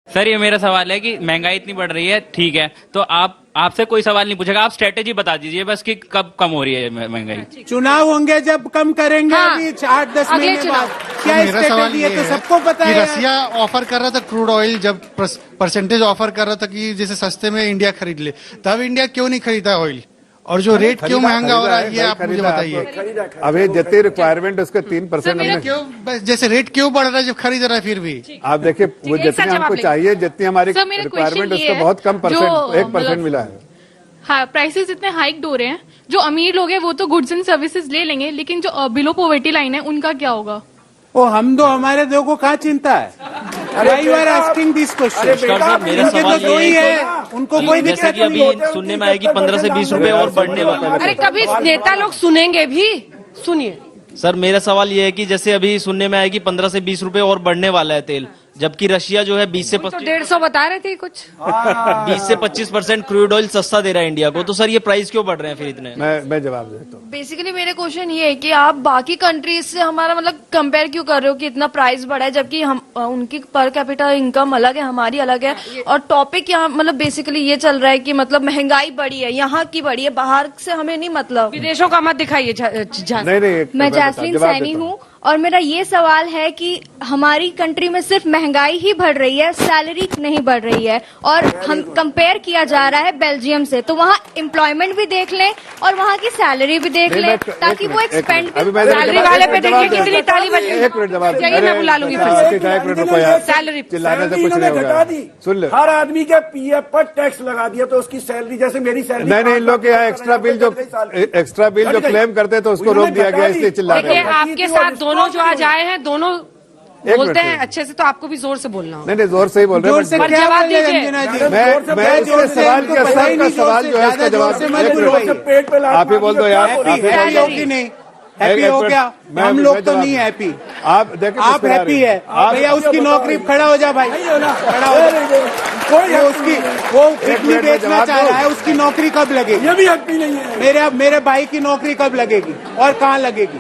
Sir ये मेरा सवाल है कि महंगाई इतनी बढ़ रही है, ठीक है, तो आपसे कोई सवाल नहीं पूछेगा, आप स्ट्रेटेजी बता दीजिए बस कि कब कम हो रही है महंगाई। चुनाव होंगे जब कम करेंगे, हाँ, अभी 8-10 महीने बाद क्या मेरा सवाल स्ट्रेटेजी ये है तो सबको पता कि है। रसिया ऑफर कर रहा था क्रूड ऑयल, जब परसेंटेज ऑफर कर रहा था कि जैसे सस्ते में इंडिया खरीद ले, तब इंडिया क्यों नहीं खरीदा ऑयल? और जो रेट क्यों महंगा हो रहा है ये आप मुझे बताइए। अभी जितनी रिक्वायरमेंट उसके 3% हमने क्यों जैसे रेट क्यों बढ़ रहा है जब खरीद रहा है फिर भी? आप देखिए वो जितनी हमको चाहिए, जितनी हमारी सर, मेरा रिक्वायरमेंट question ये उसका है, बहुत कम जो 1% मिला है। हाँ, प्राइसेस इतने हाइक हो रहे हैं, जो अमीर लोग हैं वो तो गुड्स एंड सर्विसेज ले लेंगे, लेकिन जो बिलो पॉवर्टी लाइन है उनका क्या होगा? ओ हम दो हमारे दो को कहाँ चिंता है? Why you are asking this question? मेरा उनके तो सवाल दो ये ही है है, उनको कोई जैसे दिक्कत कि अभी नहीं। सुनने में आया कि 15 से 20 रुपए और बढ़ने वाला है। अरे कभी नेता लोग सुनेंगे भी, सुनिए। सर मेरा सवाल ये है कि जैसे अभी सुनने में आया कि 15 से 20 रुपए और बढ़ने वाला है तेल, जबकि रशिया जो है 20 से तो 150 बता रहे थे कुछ। 25% क्रूड ऑयल सस्ता दे रहा है इंडिया को, तो सर ये प्राइस क्यों बढ़ रहे हैं फिर इतने? मैं जवाब देता हूँ। बेसिकली मेरे क्वेश्चन ये है कि आप बाकी कंट्रीज से हमारा मतलब कंपेयर क्यों कर रहे हो कि इतना प्राइस बढ़ा है, जबकि हम उनकी पर कैपिटल इनकम अलग है, हमारी अलग है। और टॉपिक यहाँ मतलब बेसिकली ये चल रहा है कि मतलब महंगाई बढ़ी है, यहाँ की बढ़ी है, बाहर से हमें नहीं मतलब। विदेशों का मत दिखाइए। नहीं मैं जैस्मिन सैनी हूँ और मेरा ये सवाल है कि हमारी कंट्री में सिर्फ महंगाई ही बढ़ रही है, सैलरी नहीं बढ़ रही है। और हम कंपेयर किया जा रहा है बेल्जियम से, तो वहाँ एम्प्लॉयमेंट भी देख लें और वहाँ की सैलरी भी देख लें, ताकि वो एक स्पेंड सैलरी वाले पे देखिए कितनी ताली बजी। एक मिनट जवाब चाहिए, मैं बुला लूंगी फिर से। एक मिनट रुको यार, सैलरी चिल्लाने से कुछ नहीं होगा। सुन लो, हर आदमी के पीएफ पर टैक्स लगा दिया, तो उसकी सैलरी जैसे मेरी सैलरी। नहीं इन लोग के यहाँ एक्स्ट्रा बिल जो क्लेम करते हैं तो उसको रोक दिया गया, इसलिए चिल्ला रहे देखिए हैं। आपके साथ दोनों जो आज आए हैं, दोनों बोलते हैं अच्छे से, तो आपको भी जोर से बोलना होगा। नहीं जोर से ही बोल रहे जोर से हैं। क्या जवाब बोले दीजिए। अंजना जी? मैं उसके सवाल के सबका सवाल जो है उसका जवाब आप ही बोल दो यार। हैप्पी हो कि नहीं? हैप्पी हो क्या? हम लोग तो नहीं हैप्पी। आप देखिए आप हैप्पी है भैया, उसकी नौकरी खड़ा हो जा भाई, खड़ा हो जा। वो किडनी बेचना चाह रहा है, उसकी नौकरी कब लगेगी? ये भी हैप्पी नहीं है। मेरे भाई की नौकरी कब लगेगी और कहाँ लगेगी?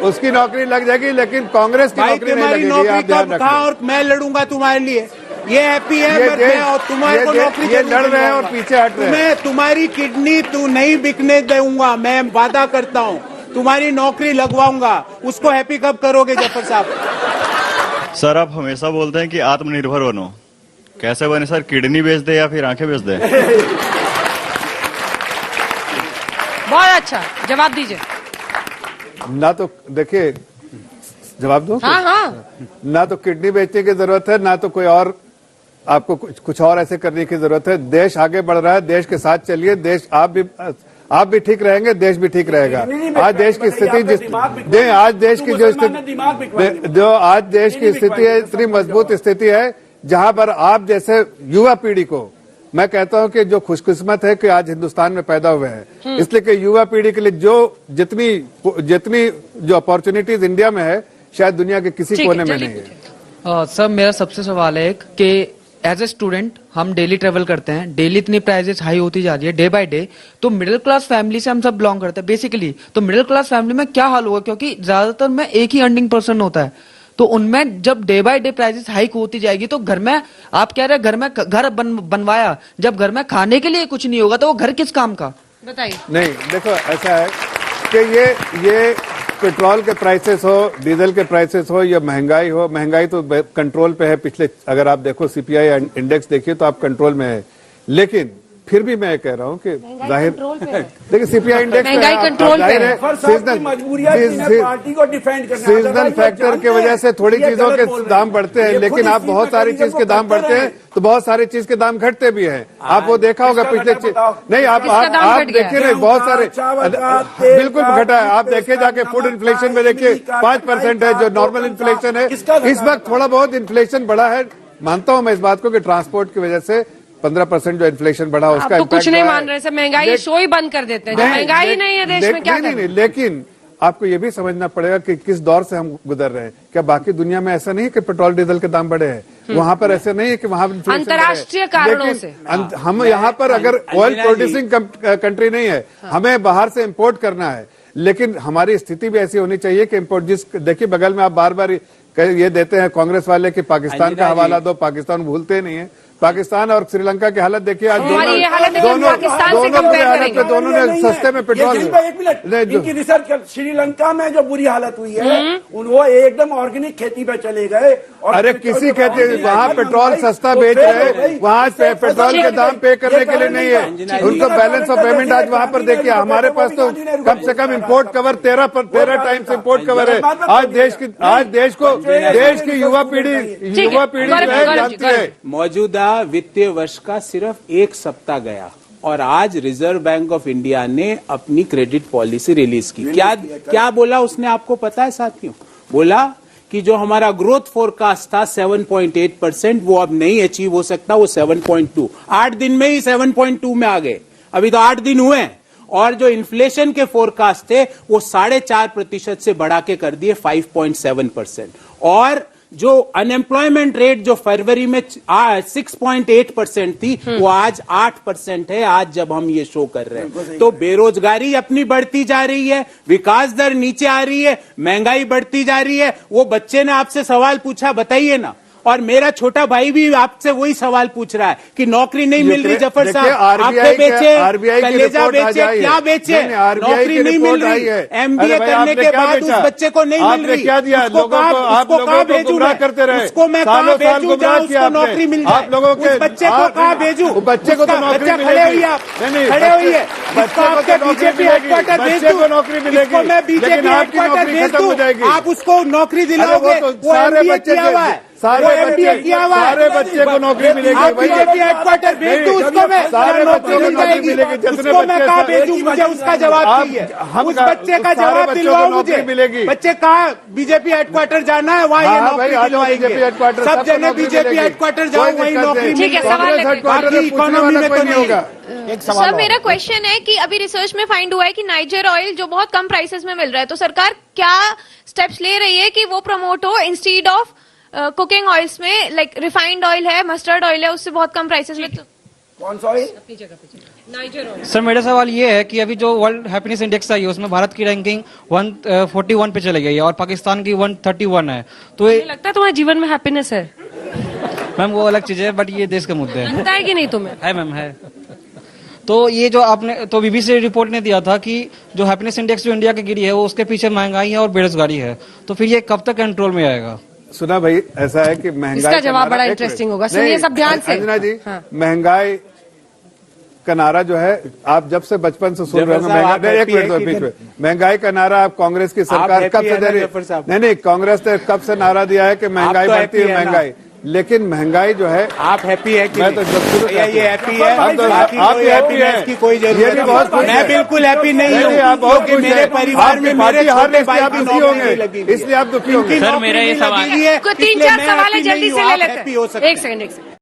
उसकी नौकरी लग जाएगी, लेकिन कांग्रेस की भाई नौकरी नहीं तुम्हारी लगेगी। नौकरी आप ध्यान कब कहाँ? और मैं लड़ूंगा तुम्हारे लिए। ये हैप्पी है मैं, और तुम्हारे को नौकरी ये लड़ रहे हैं और पीछे हट रहे हैं। मैं तुम्हारी किडनी तू नहीं बिकने दूंगा, मैं वादा करता हूँ, तुम्हारी नौकरी लगवाऊंगा। उसको हैप्पी कब करोगे जफर साहब? सर आप हमेशा बोलते हैं कि आत्मनिर्भर बनो, कैसे बने सर? किडनी बेच दे या फिर आंखें बेच दे? बहुत अच्छा जवाब दीजिए। ना तो देखिए, जवाब दो। हाँ हाँ, ना तो किडनी बेचने की जरूरत है, ना तो कोई और आपको कुछ और ऐसे करने की जरूरत है। देश आगे बढ़ रहा है, देश के साथ चलिए। देश आप भी ठीक रहेंगे, देश भी ठीक रहेगा। आज देश की स्थिति आज देश की जो स्थिति है, इतनी मजबूत स्थिति है जहां पर आप जैसे युवा पीढ़ी को मैं कहता हूं कि जो खुशकिस्मत है कि आज हिंदुस्तान में पैदा हुए हैं, इसलिए कि युवा पीढ़ी के लिए जितनी जो अपॉर्चुनिटीज इंडिया में है, शायद दुनिया के किसी कोने में नहीं है। सर मेरा सबसे सवाल है कि एज ए स्टूडेंट हम डेली ट्रेवल करते हैं, डेली इतनी प्राइसेस हाई होती जा रही है डे बाय डे, तो मिडिल क्लास फैमिली से हम सब बिलोंग करते हैं बेसिकली। तो मिडिल क्लास फैमिली में क्या हाल होगा? क्योंकि ज्यादातर में एक ही अर्निंग पर्सन होता है, तो उनमें जब day by day prices hike होती जाएगी तो घर में, आप कह रहे हैं घर में घर बनवाया, जब घर में खाने के लिए कुछ नहीं होगा तो वो घर किस काम का? बताइए। नहीं देखो, ऐसा है कि ये पेट्रोल के प्राइसेस हो, डीजल के प्राइसेस हो या महंगाई हो, महंगाई तो कंट्रोल पे है। पिछले अगर आप देखो सीपीआई इंडेक्स देखिए तो आप कंट्रोल में है, लेकिन फिर भी मैं कह रहा हूँ कि जाहिर देखिए सीपीआई इंडेक्स महंगाई कंट्रोल पे है। पार्टी को डिफेंड करना, सीजनल फैक्टर की वजह से थोड़ी चीजों के दाम बढ़ते हैं, लेकिन आप बहुत सारी चीज के दाम बढ़ते हैं तो बहुत सारी चीज के दाम घटते भी हैं। आप वो देखा होगा पिछले नहीं, आप देखिए नहीं, बहुत सारे बिल्कुल घटा है। आप देखिए जाके फूड इन्फ्लेशन में देखिए 5% है जो नॉर्मल इन्फ्लेशन है। इस वक्त थोड़ा बहुत इन्फ्लेशन बढ़ा है, मानता हूं मैं इस बात को कि ट्रांसपोर्ट की वजह से 15% जो इन्फ्लेशन बढ़ा उसका तो कुछ नहीं मान रहे सर, महंगाई शो ही बंद कर देते हैं। महंगाई नहीं है देश में, क्या नहीं, लेकिन आपको ये भी समझना पड़ेगा कि किस दौर से हम गुजर रहे हैं। क्या बाकी दुनिया में ऐसा नहीं है कि पेट्रोल डीजल के दाम बढ़े हैं? वहां पर ऐसे नहीं है कि वहां अंतर्राष्ट्रीय कारणों से हम यहाँ पर अगर ऑयल प्रोड्यूसिंग कंट्री नहीं है, हमें बाहर से इम्पोर्ट करना है, लेकिन हमारी स्थिति भी ऐसी होनी चाहिए कि इम्पोर्ट देखिए बगल में आप बार बार ये देते हैं कांग्रेस वाले कि पाकिस्तान का हवाला दो, पाकिस्तान भूलते नहीं है। पाकिस्तान और श्रीलंका की हालत देखिए आज, हमारी ये हालत है कि दोनों पाकिस्तान से दोनों की कंपेयर हालत करेंगे। में दोनों ने सस्ते में पेट्रोल। एक मिनट, इनकी रिसर्च कर, श्रीलंका में जो बुरी हालत हुई है वो एकदम ऑर्गेनिक खेती पे चले गए। और अरे किसी खेती, वहाँ पेट्रोल सस्ता बेच रहे, वहाँ पेट्रोल के दाम पे करने के लिए नहीं है। उनको बैलेंस ऑफ पेमेंट आज वहाँ पर देखिए, हमारे पास तो कम से कम import cover 13 times import cover है। आज देश की युवा पीढ़ी जो है जानती है। मौजूदा वित्तीय वर्ष का सिर्फ एक सप्ताह गया और आज रिजर्व बैंक ऑफ इंडिया ने अपनी क्रेडिट पॉलिसी रिलीज की। क्या बोला उसने, आपको पता है साथियों? बोला कि जो हमारा ग्रोथ फोरकास्ट था 7.8%, वो अब नहीं अचीव हो सकता, वो 7.2। 8 दिन में ही 7.2 में आ गए, अभी तो 8 दिन हुए हैं। और जो इन्फ्लेशन के फोरकास्ट थे वो 4.5% से बढ़ा के कर दिए 5.7%। और जो अनएम्प्लॉयमेंट रेट जो फरवरी में 6.8% थी वो आज 8% है, आज जब हम ये शो कर रहे हैं। तो बेरोजगारी अपनी बढ़ती जा रही है, विकास दर नीचे आ रही है, महंगाई बढ़ती जा रही है। वो बच्चे ने आपसे सवाल पूछा, बताइए ना। और मेरा छोटा भाई भी आपसे वही सवाल पूछ रहा है कि नौकरी नहीं मिल रही। जफर साहब, आपको बेचे, कलेजा बेचे, क्या बेचे? नौकरी नहीं मिल रही, एमबीए करने के बाद उस बच्चे को नहीं मिल रही। क्या दिया लोगों को? आप लोगों को गुमराह करते रहे, उसको मैं कहाँ भेजूं जहाँ उसको नौकरी मिल जाए? आप लोगों के बच्चे को कहाँ भेजूं? बच्चे को तो नौकरी खड़े हुई आप, खड़े हुई है, आपके बीजेपी हेडक्वार्टर भेज दूं, नौकरी मिलेगी, मैं बीजेपी हेडक्वार्टर भेज दूं, आप उसको नौकरी दिलाओगे? वो सारे MBA बच्चे किया हुआ है, सारे बच्चे को नौकरी मिलेगी। बीजेपी हेडक्वार्टर भेज दूं उसको, मैं सारे नौकरी मिल जाएगी। उसको मैं कहाँ भेजूं? मुझे उसका जवाब चाहिए। उस बच्चे का जवाब दिलवाओ मुझे। मिलेगी। बच्चे कहाँ बीजेपी हेडक्वार्टर जाना है, वहाँ ये नौकरी दिलवाएंगे। सब जने बीजेपी हेडक्वार्टर जाओ, वहीं नौकरी ठीक है, सवाल लेते बाकी इकोनॉमी में तो नहीं होगा। सर मेरा क्वेश्चन है कि अभी रिसर्च में फाइंड हुआ है कि नाइजर ऑयल जो बहुत कम प्राइसेस में मिल रहा है, तो सरकार क्या स्टेप्स ले रही है कि वो प्रमोट हो इंस्टीड ऑफ कुकिंग ऑयल्स में? लाइक रिफाइंड ऑयल है, मस्टर्ड ऑयल है, उससे बहुत कम प्राइसेस में। तो कौन सा ऑयल? सर मेरा सवाल ये है कि अभी जो वर्ल्ड हैप्पीनेस इंडेक्स आई है उसमें भारत की रैंकिंग 141 पे चली गई है और पाकिस्तान की 131 है। तो मुझे लगता है तुम्हारे जीवन में हैप्पीनेस है। मैम वो अलग चीज है, बट ये देश के मुद्दे हैं। लगता है कि नहीं तुम्हें? है मैम, है। तो ये जो आपने तो बीबीसी रिपोर्ट ने दिया था कि जो हैप्पीनेस इंडेक्स जो इंडिया की गिरी है वो उसके पीछे महंगाई है और बेरोजगारी है, तो फिर ये कब तक कंट्रोल में आएगा? सुना भाई, ऐसा है कि महंगाई इसका जवाब बड़ा इंटरेस्टिंग होगा, सुनिए सब ध्यान से। अंजना जी, हाँ। महंगाई का नारा जो है आप जब से बचपन से सुन रहे हो, एक मिनट दो बीच में, महंगाई का नारा आप कांग्रेस की सरकार कब से दे रही है? नहीं, कांग्रेस ने कब से नारा दिया है कि महंगाई बढ़ती है, महंगाई। लेकिन महंगाई जो है, आप हैप्पी है कि मैं तो जब शुरू ये हैप्पी है, आप भी हैप्पी है, इसकी कोई जरूरत ये भी बहुत खुश मैं है। बिल्कुल हैप्पी नहीं हूँ, आप बहुत क्योंकि खुश मेरे हैं। परिवार में मेरे छोटे भाई आप की दुखी नौकरी नहीं होंगे, लगी, इसलिए आप दुखी होंगे। सर मेरा ये सवाल, 3-4 सवाल है, जल्दी से ले लेते हैं। एक सेकंड